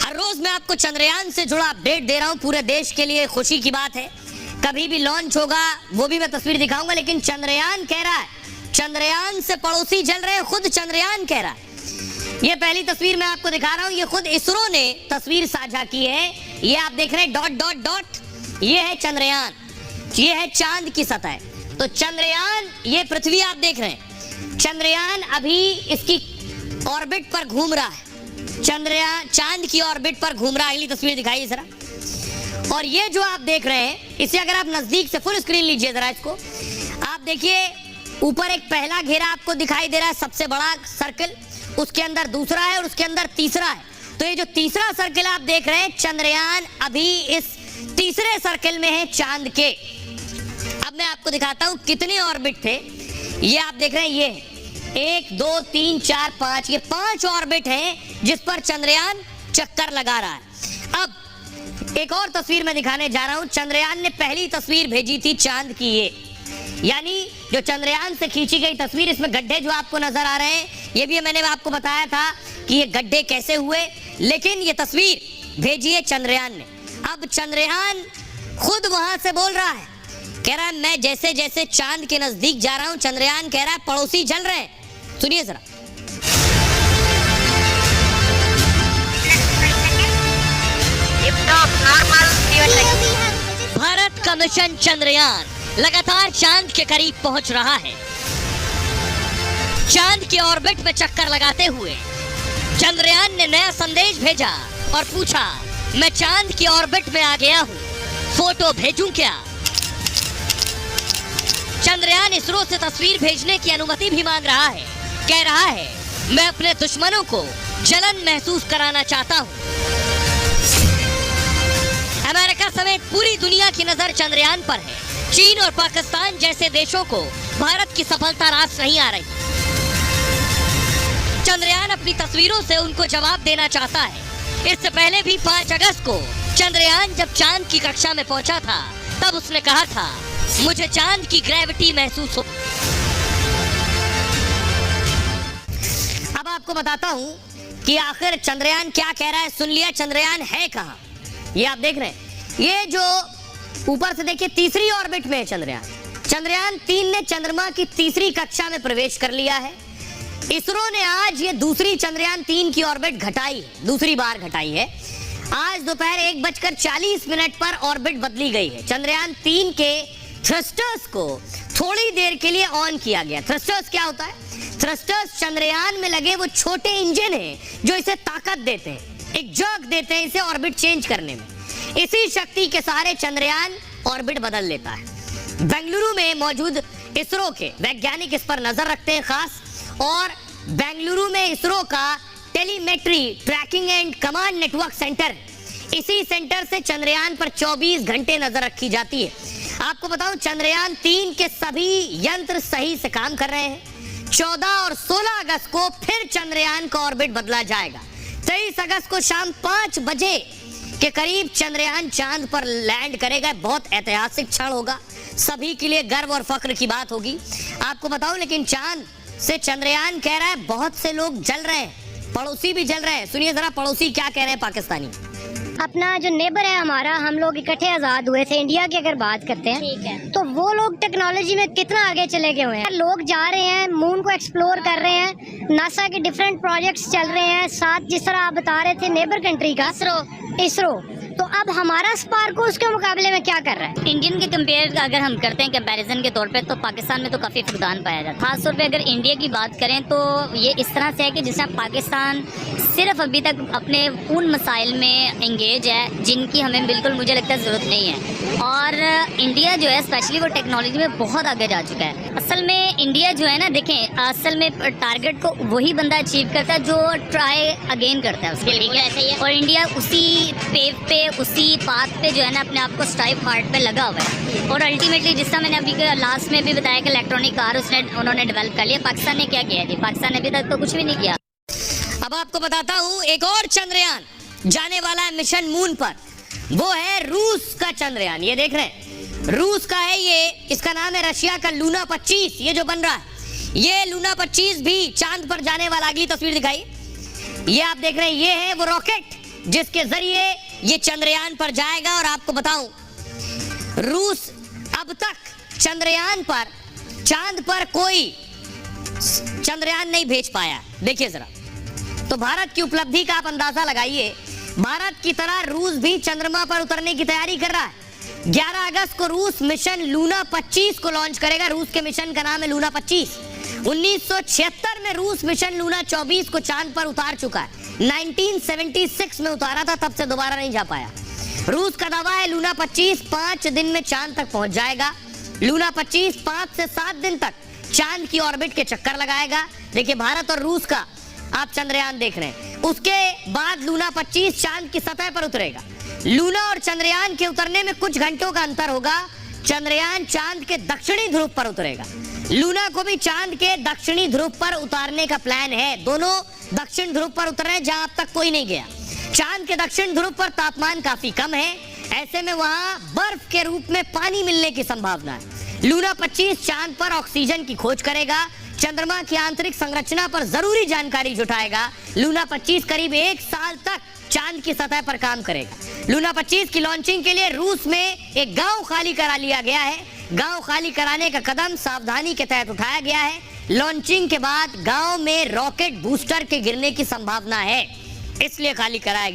हर रोज मैं आपको चंद्रयान से जुड़ा अपडेट दे रहा हूं। पूरे देश के लिए खुशी की बात है। कभी भी लॉन्च होगा वो भी मैं तस्वीर दिखाऊंगा, लेकिन चंद्रयान कह रहा है चंद्रयान से पड़ोसी जल रहे हैं। खुद चंद्रयान कह रहा है। ये पहली तस्वीर मैं आपको दिखा रहा हूं, ये खुद इसरो ने तस्वीर साझा की है। ये आप देख रहे हैं डॉट डॉट डॉट, ये है चंद्रयान, ये है चांद की सतह। तो चंद्रयान, ये पृथ्वी आप देख रहे हैं। चंद्रयान अभी इसकी ऑर्बिट पर घूम रहा है। चंद्रयान चांद की ऑर्बिट पर घूम रहा है। अगली तस्वीर दिखाइए जरा। और ये जो आप देख रहे हैं, इसे अगर आप नजदीक से फुल स्क्रीन लीजिए जरा, इसको आप देखिए। ऊपर एक पहला घेरा आपको दिखाई दे रहा है, सबसे बड़ा सर्कल, उसके अंदर दूसरा है और उसके अंदर तीसरा है। तो ये जो तीसरा सर्कल आप देख रहे हैं, चंद्रयान अभी इस तीसरे सर्कल में है चांद के। अब मैं आपको दिखाता हूं कितने ऑर्बिट थे। ये आप देख रहे हैं, ये 1 2 3 4 5, ये 5 ऑर्बिट हैं जिस पर चंद्रयान चक्कर लगा रहा है। अब एक और तस्वीर मैं दिखाने जा रहा हूं। चंद्रयान ने पहली तस्वीर भेजी थी चांद की, ये यानी जो चंद्रयान से खींची गई तस्वीर, इसमें गड्ढे जो आपको नजर आ रहे हैं, ये भी मैंने आपको बताया था कि ये गड्ढे कैसे हुए, लेकिन ये तस्वीर भेजी है चंद्रयान ने। अब चंद्रयान खुद वहां से बोल रहा है, कह रहा है मैं जैसे जैसे चांद के नजदीक जा रहा हूं, चंद्रयान कह रहा है पड़ोसी जल रहे हैं। सुनिए जरा। भारत का मिशन चंद्रयान लगातार चांद के करीब पहुंच रहा है। चांद के ऑर्बिट में चक्कर लगाते हुए चंद्रयान ने नया संदेश भेजा और पूछा, मैं चांद की ऑर्बिट में आ गया हूं, फोटो भेजूं क्या? चंद्रयान इसरो से तस्वीर भेजने की अनुमति भी मांग रहा है। कह रहा है, मैं अपने दुश्मनों को जलन महसूस कराना चाहता हूं। अमेरिका समेत पूरी दुनिया की नजर चंद्रयान पर है। चीन और पाकिस्तान जैसे देशों को भारत की सफलता रास नहीं आ रही। चंद्रयान अपनी तस्वीरों से उनको जवाब देना चाहता है। इससे पहले भी 5 अगस्त को चंद्रयान जब चांद की कक्षा में पहुंचा था, तब उसने कहा था, मुझे चांद की ग्रेविटी महसूस हो। अब आपको बताता हूं कि आखिर चंद्रयान क्या कह रहा है। सुन लिया, चंद्रयान है कहां? ये आप देख रहे हैं, ये जो ऊपर से देखिए तीसरी ऑर्बिट में है चंद्रयान। चंद्रयान 3 ने चंद्रमा की तीसरी कक्षा में प्रवेश कर लिया है। इसरो ने आज ये दूसरी चंद्रयान 3 की ऑर्बिट घटाई, दूसरी बार घटाई है। आज दोपहर 1:40 पर ऑर्बिट बदली गई है। चंद्रयान 3 के थ्रस्टर्स को थोड़ी देर के लिए ऑन किया गया। थ्रस्टर्स क्या होता है? थ्रस्टर्स चंद्रयान में लगे वो छोटे इंजन हैं जो इसे ताकत देते हैं, एक जर्क देते हैं इसे ऑर्बिट चेंज करने में। इसी शक्ति के सहारे चंद्रयान ऑर्बिट बदल लेता है। बेंगलुरु में मौजूद इसरो के वैज्ञानिक इस पर नजर रखते हैं खास, और बेंगलुरु में इसरो का telemetry tracking and command network centre, इसी सेंटर से चंद्रयान पर 24 घंटे नजर रखी जाती है। आपको बताऊं, चंद्रयान 3 के सभी यंत्र सही से काम कर रहे हैं। 14 और 16 अगस्त को फिर चंद्रयान का ऑर्बिट बदला जाएगा। 23 अगस्त को शाम 5 बजे के करीब चंद्रयान चांद पर लैंड करेगा। बहुत ऐतिहासिक क्षण होगा, सभी के लिए गर्व और फख्र की बात होगी। आपको बताऊं, लेकिन चांद से चंद्रयान कह रहा है बहुत से लोग जल रहे हैं, पड़ोसी भी जल रहे हैं। सुनिए जरा पड़ोसी क्या कह रहे हैं पाकिस्तानी। अपना जो नेबर है हमारा, हम लोग इकट्ठे आजाद हुए थे। इंडिया की अगर बात करते हैं, ठीक है, तो वो लोग टेक्नोलॉजी में कितना आगे चले गए हुए हैं। लोग जा रहे हैं, मून को एक्सप्लोर कर रहे हैं, नासा के डिफरेंट प्रोजेक्ट्स चल रहे हैं। साथ जिस तरह आप बता रहे थे नेबर कंट्री का इसरो, तो अब हमारा स्पार्को उसके मुकाबले में क्या कर रहा है? इंडियन के कंपेयर अगर हम करते हैं कंपैरिजन के तौर पे, तो पाकिस्तान में तो काफ़ी फुकदान पाया जाता है। खासतौर पे अगर इंडिया की बात करें तो ये इस तरह से है कि जिसमें पाकिस्तान सिर्फ अभी तक अपने उन मसाइल में एंगेज है जिनकी हमें बिल्कुल, मुझे लगता है, ज़रूरत नहीं है। और इंडिया जो है स्पेशली वो टेक्नोलॉजी में बहुत आगे जा चुका है। असल में इंडिया जो है ना, देखें, असल में टारगेट को वही बंदा अचीव करता है जो ट्राई अगेन करता है उसके लिए। और इंडिया उसी पेव पे, उसी पाथ पे जो है ना, अपने आप को स्ट्राइव हार्ड पे लगा हुआ है। और अल्टीमेटली जिस तरह मैंने अभी लास्ट में भी बताया कि इलेक्ट्रॉनिक कार उन्होंने डेवलप कर लिया। पाकिस्तान ने क्या किया जी? पाकिस्तान ने अभी तक तो कुछ भी नहीं किया। अब आपको बताता हूं, एक और चंद्रयान जाने वाला है मिशन मून पर। वो है रूस का चंद्रयान। ये देख रहे हैं, रूस का है ये। इसका नाम है रशिया का लूना 25। ये जो बन रहा है, ये लूना 25 भी चांद पर जाने वाला। अगली तस्वीर दिखाई, ये आप देख रहे हैं, ये है वो रॉकेट जिसके जरिए ये चंद्रयान पर जाएगा। और आपको बताऊं, रूस अब तक चंद्रयान पर, चांद पर कोई चंद्रयान नहीं भेज पाया। देखिए जरा, तो भारत की उपलब्धि का आप अंदाजा लगाइए। भारत की तरह रूस भी चंद्रमा पर उतरने की तैयारी कर रहा है। 11 अगस्त को रूस मिशन लूना 25 को लॉन्च करेगा। रूस के मिशन का नाम है लूना 25। 1976 में रूस मिशन लूना 24 को चांद पर उतार चुका है। 1976 में उतारा था, तब से दोबारा नहीं जा पाया। रूस का दावा है लूना 25 5 दिन में चांद तक पहुंच जाएगा। लूना 25 5 से 7 दिन तक चांद की ऑर्बिट के चक्कर लगाएगा। देखिए, भारत और रूस का आप चंद्रयान देख रहे हैं। उसके बाद लूना 25 चांद की सतह पर उतरेगा। लूना और चंद्रयान के उतरने में कुछ घंटों का अंतर होगा। चंद्रयान चांद के दक्षिणी ध्रुव पर उतरेगा। लूना को भी चांद के दक्षिणी ध्रुव पर उतारने का प्लान है। दोनों दक्षिण ध्रुव पर उतर रहे हैं, जहां अब तक कोई नहीं गया। चांद के दक्षिण ध्रुव पर तापमान काफी कम है, ऐसे में वहां बर्फ के रूप में पानी मिलने की संभावना है। लूना 25 चांद पर ऑक्सीजन की खोज करेगा, चंद्रमा की आंतरिक संरचना पर जरूरी जानकारी जुटाएगा। लूना 25 करीब 1 साल तक चांद की सतह पर काम करेगा। लूना 25 की लॉन्चिंग के लिए रूस में एक गांव खाली करा लिया गया है। गांव खाली कराने का कदम सावधानी के तहत उठाया गया है। लॉन्चिंग के बाद गांव में रॉकेट बूस्टर के गिरने की संभावना है, इसलिए खाली कराया गया।